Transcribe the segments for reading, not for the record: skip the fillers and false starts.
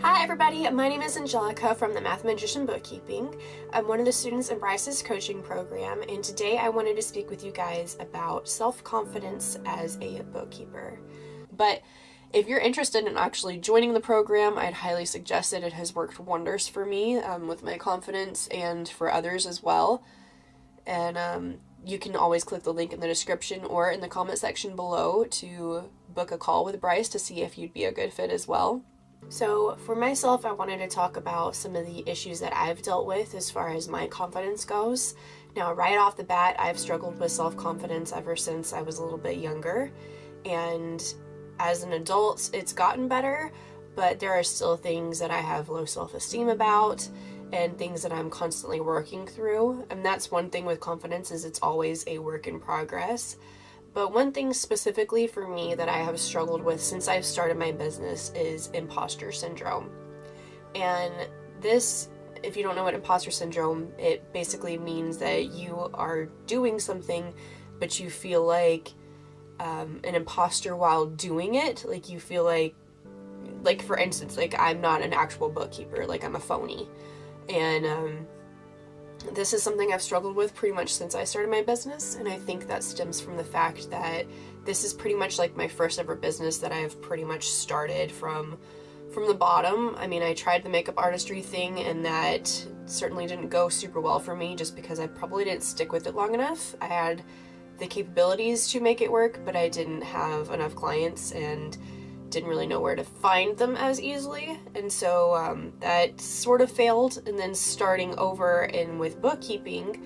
Hi everybody, my name is Angelica from the Math Magician Bookkeeping. I'm one of the students in Bryce's coaching program, and today I wanted to speak with you guys about self-confidence as a bookkeeper. But if you're interested in actually joining the program, I'd highly suggest it. It has worked wonders for me with my confidence and for others as well. And you can always click the link in the description or in the comment section below to book a call with Bryce to see if you'd be a good fit as well. So for myself, I wanted to talk about some of the issues that I've dealt with as far as my confidence goes. Now, right off the bat, I've struggled with self-confidence ever since I was a little bit younger. And as an adult, it's gotten better, but there are still things that I have low self-esteem about and things that I'm constantly working through. And that's one thing with confidence, is it's always a work in progress. But one thing specifically for me that I have struggled with since I've started my business is imposter syndrome. And this, if you don't know what imposter syndrome, it basically means that you are doing something, but you feel like an imposter while doing it. Like you feel like for instance, like I'm not an actual bookkeeper, like I'm a phony. And this is something I've struggled with pretty much since I started my business, and I think that stems from the fact that this is pretty much like my first ever business that I've pretty much started from the bottom. I mean, I tried the makeup artistry thing, and that certainly didn't go super well for me just because I probably didn't stick with it long enough. I had the capabilities to make it work, but I didn't have enough clients and didn't really know where to find them as easily, and so that sort of failed. And then starting over in with bookkeeping,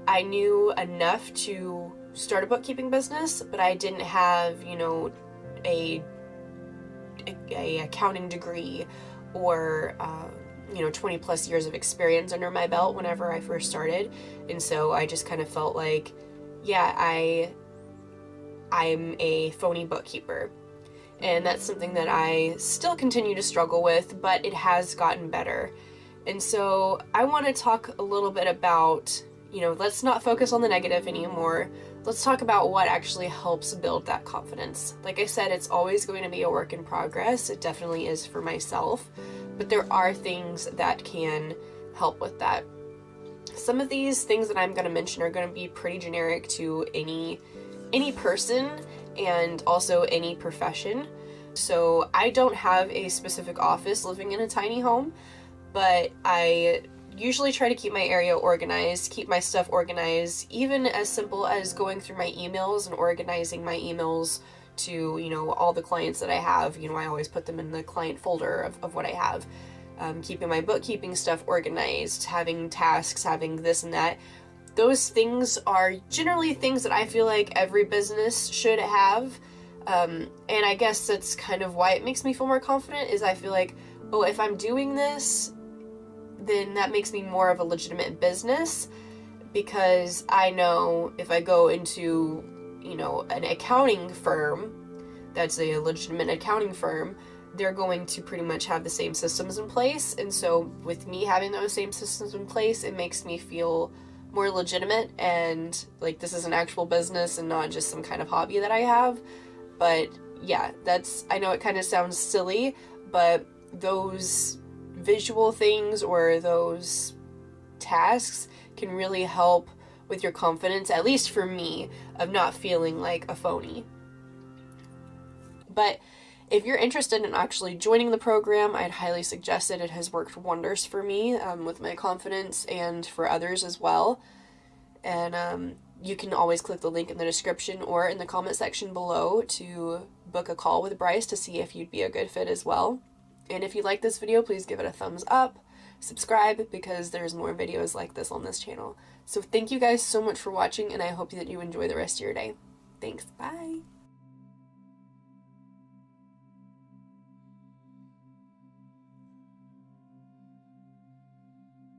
I knew enough to start a bookkeeping business, but I didn't have, a accounting degree or 20 plus years of experience under my belt whenever I first started. And so I just kind of felt like, yeah, I'm a phony bookkeeper. And that's something that I still continue to struggle with, but it has gotten better. And so I want to talk a little bit about, let's not focus on the negative anymore. Let's talk about what actually helps build that confidence. Like I said, it's always going to be a work in progress. It definitely is for myself, but there are things that can help with that. Some of these things that I'm going to mention are going to be pretty generic to any person and also any profession. So I don't have a specific office living in a tiny home, but I usually try to keep my area organized, keep my stuff organized, even as simple as going through my emails and organizing my emails to, all the clients that I have. I always put them in the client folder of what I have. Keeping my bookkeeping stuff organized, having tasks, having this and that. Those things are generally things that I feel like every business should have. And I guess that's kind of why it makes me feel more confident, is I feel like, oh, if I'm doing this, then that makes me more of a legitimate business, because I know if I go into, an accounting firm that's a legitimate accounting firm, they're going to pretty much have the same systems in place. And so with me having those same systems in place, it makes me feel more legitimate and like this is an actual business and not just some kind of hobby that I have. But yeah, I know it kind of sounds silly, but those visual things or those tasks can really help with your confidence, at least for me, of not feeling like a phony. But if you're interested in actually joining the program, I'd highly suggest it. It has worked wonders for me with my confidence and for others as well. And you can always click the link in the description or in the comment section below to book a call with Bryce to see if you'd be a good fit as well. And if you like this video, please give it a thumbs up, subscribe, because there's more videos like this on this channel. So thank you guys so much for watching, and I hope that you enjoy the rest of your day. Thanks, bye!